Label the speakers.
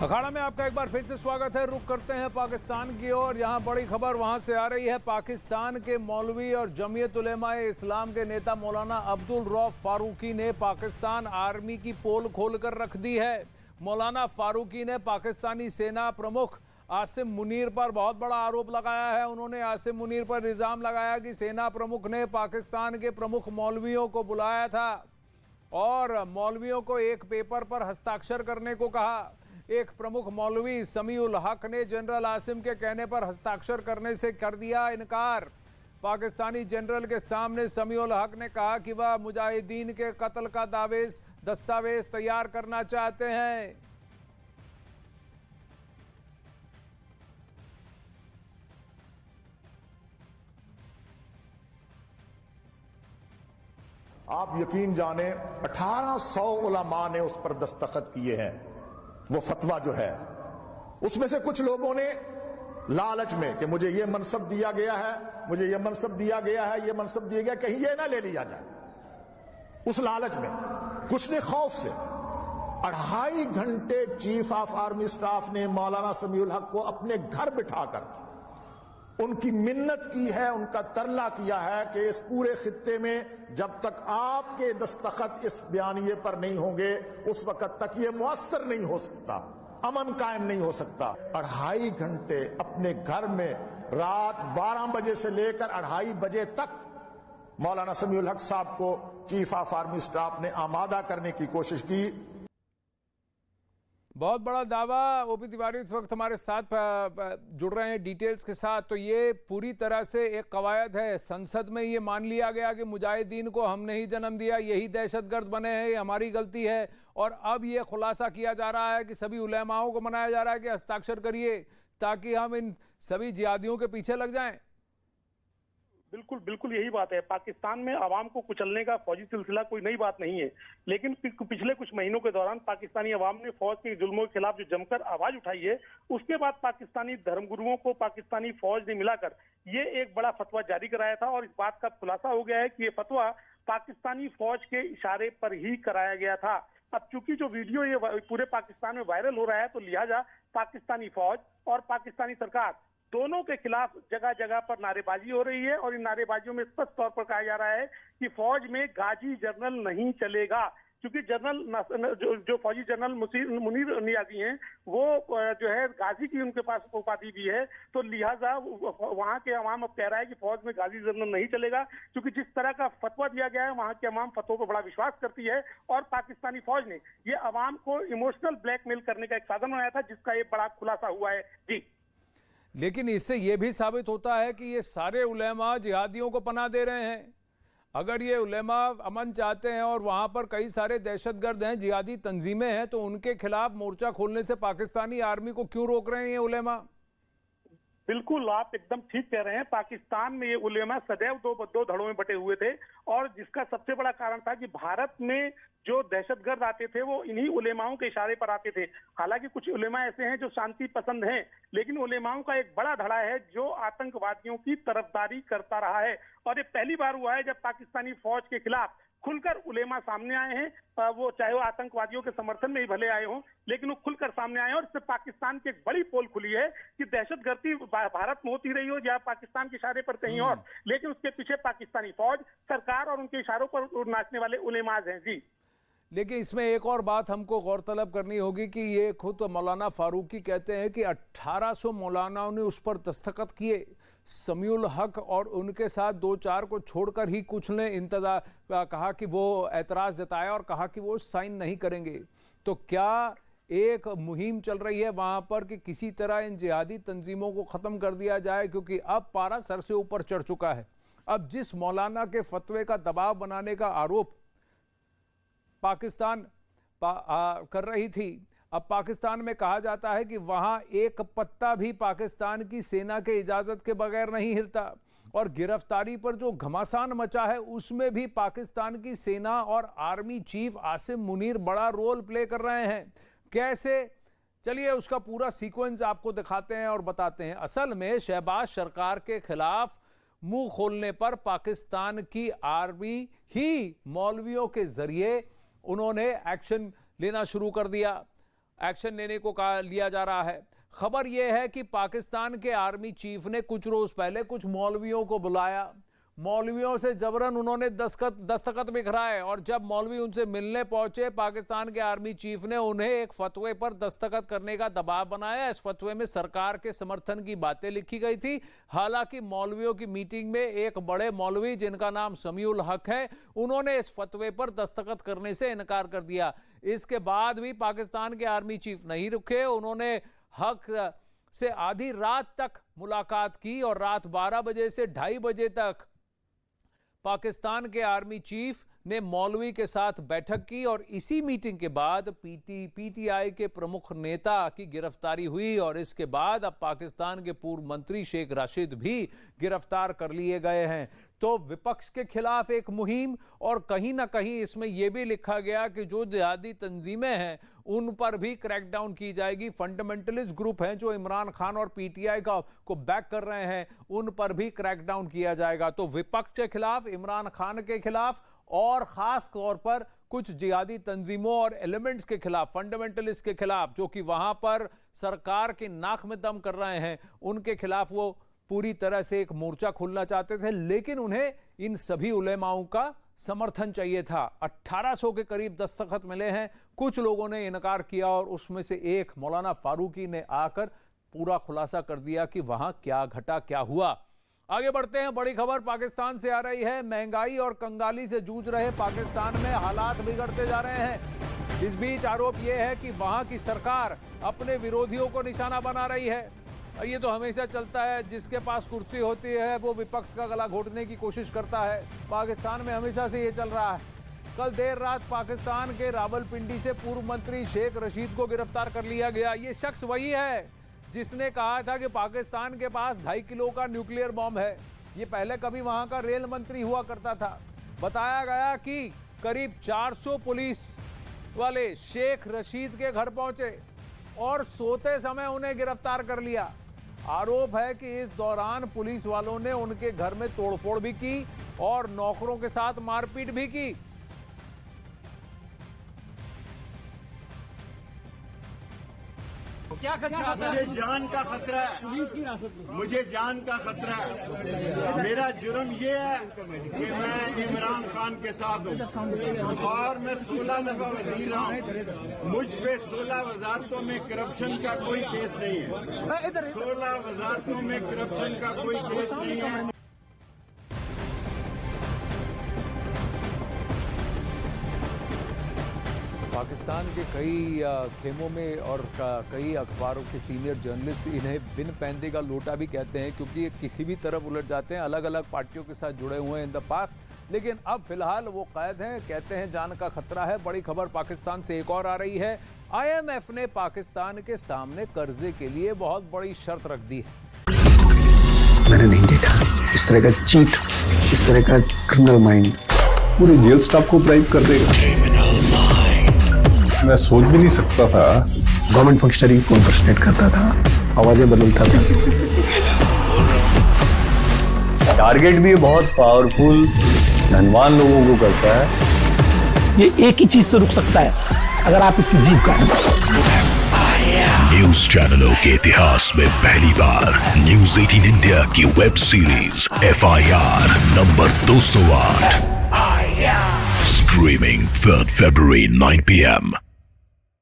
Speaker 1: अखाड़ा में आपका एक बार फिर से स्वागत है। रुक करते हैं पाकिस्तान की ओर। यहाँ बड़ी खबर वहां से आ रही है। पाकिस्तान के मौलवी और जमीयत उलेमाए इस्लाम के नेता मौलाना अब्दुल रऊफ फारूकी ने पाकिस्तान आर्मी की पोल खोलकर रख दी है। मौलाना फारूकी ने पाकिस्तानी सेना प्रमुख आसिम मुनीर पर बहुत बड़ा आरोप लगाया है। उन्होंने आसिम मुनीर पर इल्जाम लगाया कि सेना प्रमुख ने पाकिस्तान के प्रमुख मौलवियों को बुलाया था और मौलवियों को एक पेपर पर हस्ताक्षर करने को कहा। एक प्रमुख मौलवी समीउल हक ने जनरल आसिम के कहने पर हस्ताक्षर करने से कर दिया इनकार। पाकिस्तानी जनरल के सामने समीउल हक ने कहा कि वह मुजाहिदीन के कत्ल का दस्तावेज तैयार करना चाहते हैं।
Speaker 2: आप यकीन जाने 1800 उलमा ने उस पर दस्तखत किए हैं। वो फतवा जो है उसमें से कुछ लोगों ने लालच में कि मुझे ये मनसब दिया गया है, मुझे ये मनसब दिया गया है, ये मनसब दिया गया, कहीं ये ना ले लिया जाए, उस लालच में कुछ ने खौफ से 2.5 घंटे चीफ ऑफ आर्मी स्टाफ ने मौलाना समीउल हक को अपने घर बिठाकर उनकी मिन्नत की है, उनका तरला किया है कि इस पूरे खित्ते में जब तक आपके दस्तखत इस बयानिए पर नहीं होंगे उस वक्त तक ये मुअस्सर नहीं हो सकता, अमन कायम नहीं हो सकता। 2.5 घंटे अपने घर में रात 12 बजे से लेकर 2:30 बजे तक मौलाना समीउल हक साहब को चीफ ऑफ आर्मी स्टाफ ने आमादा करने की कोशिश की।
Speaker 1: बहुत बड़ा दावा। ओपी तिवारी इस वक्त हमारे साथ जुड़ रहे हैं डिटेल्स के साथ। तो ये पूरी तरह से एक कवायद है। संसद में ये मान लिया गया कि मुजाहिदीन को हमने ही जन्म दिया, यही दहशतगर्द बने हैं, ये हमारी गलती है। और अब ये खुलासा किया जा रहा है कि सभी उलेमाओं को मनाया जा रहा है कि हस्ताक्षर करिए ताकि हम इन सभी जिहादियों के पीछे लग जाएं।
Speaker 3: बिल्कुल बिल्कुल यही बात है। पाकिस्तान में आवाम को कुचलने का फौजी सिलसिला कोई नई बात नहीं है, लेकिन पिछले कुछ महीनों के दौरान पाकिस्तानी अवाम ने फौज के जुल्मों के खिलाफ जो जमकर आवाज उठाई है, उसके बाद पाकिस्तानी धर्मगुरुओं को पाकिस्तानी फौज ने मिलाकर ये एक बड़ा फतवा जारी कराया था और इस बात का खुलासा हो गया है कि ये फतवा पाकिस्तानी फौज के इशारे पर ही कराया गया था। अब चूंकि जो वीडियो ये पूरे पाकिस्तान में वायरल हो रहा है, तो लिहाजा पाकिस्तानी फौज और पाकिस्तानी सरकार दोनों के खिलाफ जगह जगह पर नारेबाजी हो रही है और इन नारेबाजियों में स्पष्ट तौर पर कहा जा रहा है कि फौज में गाजी जनरल नहीं चलेगा, क्योंकि जनरल जो फौजी जनरल मुनीर नियाजी हैं वो जो है गाजी की उनके पास उपाधि भी है। तो लिहाजा वहां के अवाम अब कह रहा है कि फौज में गाजी जनरल नहीं चलेगा, क्योंकि जिस तरह का फतवा दिया गया है वहां के अवाम फतवों पर बड़ा विश्वास करती है और पाकिस्तानी फौज ने ये अवाम को इमोशनल ब्लैकमेल करने का एक साधन बनाया था, जिसका ये बड़ा खुलासा हुआ है। जी,
Speaker 1: लेकिन इससे यह भी साबित होता है कि ये सारे उलेमा जिहादियों को पनाह दे रहे हैं। अगर ये उलेमा अमन चाहते हैं और वहां पर कई सारे दहशतगर्द हैं, जिहादी तंजीमें हैं, तो उनके खिलाफ मोर्चा खोलने से पाकिस्तानी आर्मी को क्यों रोक रहे हैं ये उलेमा?
Speaker 3: बिल्कुल, आप एकदम ठीक कह रहे हैं। पाकिस्तान में ये उलेमा सदैव दो धड़ों में बटे हुए थे और जिसका सबसे बड़ा कारण था कि भारत में जो दहशतगर्द आते थे वो इन्हीं उलेमाओं के इशारे पर आते थे। हालांकि कुछ उलेमा ऐसे हैं जो शांति पसंद हैं, लेकिन उलेमाओं का एक बड़ा धड़ा है जो आतंकवादियों की तरफदारी करता रहा है। और ये पहली बार हुआ है जब पाकिस्तानी फौज के खिलाफ खुलकर उलेमा सामने आए हैं। वो चाहे वो आतंकवादियों के समर्थन में ही भले आए हों, लेकिन वो खुलकर सामने आए और इससे पाकिस्तान की एक बड़ी पोल खुली है कि दहशतगर्दी भारत में होती रही हो या पाकिस्तान के इशारे पर कहीं और, लेकिन उसके पीछे पाकिस्तानी फौज, सरकार और उनके इशारों पर नाचने वाले उलेमाज हैं। जी,
Speaker 1: लेकिन इसमें एक और बात हमको गौरतलब करनी होगी कि ये खुद मौलाना फारूकी कहते हैं कि 1800 मौलानाओं ने उस पर दस्तखत किए। समीउल हक और उनके साथ 2-4 को छोड़कर ही कुछ ने कहा कि वो एतराज़ जताया और कहा कि वो साइन नहीं करेंगे। तो क्या एक मुहिम चल रही है वहाँ पर कि किसी तरह इन जिहादी तंजीमों को ख़त्म कर दिया जाए, क्योंकि अब पारा सर से ऊपर चढ़ चुका है। अब जिस मौलाना के फतवे का दबाव बनाने का आरोप पाकिस्तान कर रही थी, अब पाकिस्तान में कहा जाता है कि वहां एक पत्ता भी पाकिस्तान की सेना के इजाजत के बगैर नहीं हिलता। और गिरफ्तारी पर जो घमासान मचा है उसमें भी पाकिस्तान की सेना और आर्मी चीफ आसिम मुनीर बड़ा रोल प्ले कर रहे हैं। कैसे? चलिए उसका पूरा सीक्वेंस आपको दिखाते हैं और बताते हैं। असल में शहबाज सरकार के खिलाफ मुंह खोलने पर पाकिस्तान की आर्मी ही मौलवियों के जरिए उन्होंने एक्शन लेना शुरू कर दिया। एक्शन लेने को लिया जा रहा है। खबर यह है कि पाकिस्तान के आर्मी चीफ ने कुछ रोज पहले कुछ मौलवियों को बुलाया, मौलवियों से जबरन उन्होंने दस्तखत बिखराए और जब मौलवी उनसे मिलने पहुंचे, पाकिस्तान के आर्मी चीफ ने उन्हें एक फतवे पर दस्तखत करने का दबाव बनाया। इस फतवे में सरकार के समर्थन की बातें लिखी गई थी। हालांकि मौलवियों की मीटिंग में एक बड़े मौलवी जिनका नाम समीउल हक है, उन्होंने इस फतवे पर दस्तखत करने से इनकार कर दिया। इसके बाद भी पाकिस्तान के आर्मी चीफ नहीं रुके, उन्होंने हक से आधी रात तक मुलाकात की और रात 12 बजे से 2:30 बजे तक पाकिस्तान के आर्मी चीफ ने मौलवी के साथ बैठक की और इसी मीटिंग के बाद पीटीआई के प्रमुख नेता की गिरफ्तारी हुई और इसके बाद अब पाकिस्तान के पूर्व मंत्री शेख राशिद भी गिरफ्तार कर लिए गए हैं। तो विपक्ष के खिलाफ एक मुहिम और कहीं ना कहीं इसमें यह भी लिखा गया कि जो जिहादी तंजीमें हैं उन पर भी क्रैकडाउन की जाएगी। फंडामेंटलिस्ट ग्रुप हैं जो इमरान खान और पीटीआई को बैक कर रहे हैं, उन पर भी क्रैकडाउन किया जाएगा। तो विपक्ष के खिलाफ, इमरान खान के खिलाफ और खास तौर पर कुछ जिहादी तंजीमों और एलिमेंट्स के खिलाफ, फंडामेंटलिस्ट के खिलाफ जो कि वहां पर सरकार के नाक में दम कर रहे हैं, उनके खिलाफ वो पूरी तरह से एक मोर्चा खोलना चाहते थे। लेकिन उन्हें इन सभी उलेमाओं का समर्थन चाहिए था। 1800 के करीब दस्तखत मिले हैं, कुछ लोगों ने इनकार किया और उसमें से एक मौलाना फारूकी ने आकर पूरा खुलासा कर दिया कि वहां क्या घटा, क्या हुआ। आगे बढ़ते हैं, बड़ी खबर पाकिस्तान से आ रही है। महंगाई और कंगाली से जूझ रहे पाकिस्तान में हालात बिगड़ते जा रहे हैं। इस बीच आरोप यह है कि वहां की सरकार अपने विरोधियों को निशाना बना रही है। ये तो हमेशा चलता है, जिसके पास कुर्सी होती है वो विपक्ष का गला घोटने की कोशिश करता है। पाकिस्तान में हमेशा से ये चल रहा है। कल देर रात पाकिस्तान के रावलपिंडी से पूर्व मंत्री शेख रशीद को गिरफ्तार कर लिया गया। ये शख्स वही है जिसने कहा था कि पाकिस्तान के पास 2.5 किलो का न्यूक्लियर बॉम्ब है। ये पहले कभी वहां का रेल मंत्री हुआ करता था। बताया गया कि करीब 400 पुलिस वाले शेख रशीद के घर पहुंचे और सोते समय उन्हें गिरफ्तार कर लिया। आरोप है कि इस दौरान पुलिस वालों ने उनके घर में तोड़फोड़ भी की और नौकरों के साथ मारपीट भी की।
Speaker 4: क्या खतरा? मुझे जान का खतरा है, पुलिस की हिरासत में मुझे जान का खतरा है। मेरा जुर्म ये है कि मैं इमरान खान के साथ हूँ और मैं 16 दफा वजीर रहा हूँ। मुझ पे 16 वजारतों में करप्शन का कोई केस नहीं है। 16 वजारतों में करप्शन का कोई केस नहीं है।
Speaker 1: पाकिस्तान के कई खेमों में और कई अखबारों के सीनियर जर्नलिस्ट इन्हें बिन पैंदे का लोटा भी कहते हैं, क्योंकि ये किसी भी तरफ उलट जाते हैं। अलग अलग पार्टियों के साथ जुड़े हुए हैं इन द पास्ट, लेकिन अब फिलहाल वो कैद हैं। कहते हैं जान का खतरा है। बड़ी खबर पाकिस्तान से एक और आ रही है। IMF ने पाकिस्तान के सामने कर्जे के लिए बहुत बड़ी शर्त रख दी है।
Speaker 5: मैंने नहीं देखा इस तरह का चीट, इस तरह का क्रिमिनल माइंड पूरे जेल स्टाफ को ब्राइब कर देगा। मैं सोच भी नहीं सकता था। गवर्नमेंट फंक्शनरी को इम्पर्सनेट करता था, आवाजें बदलता था। टारगेट भी बहुत पावरफुल धनवान लोगों को करता है।
Speaker 6: ये एक ही चीज से रुक सकता है, अगर आप इसकी जीभ काट दो।
Speaker 7: न्यूज चैनलों के इतिहास में पहली बार न्यूज 18 इंडिया की web series FIR number 208 streaming 3rd February 9 PM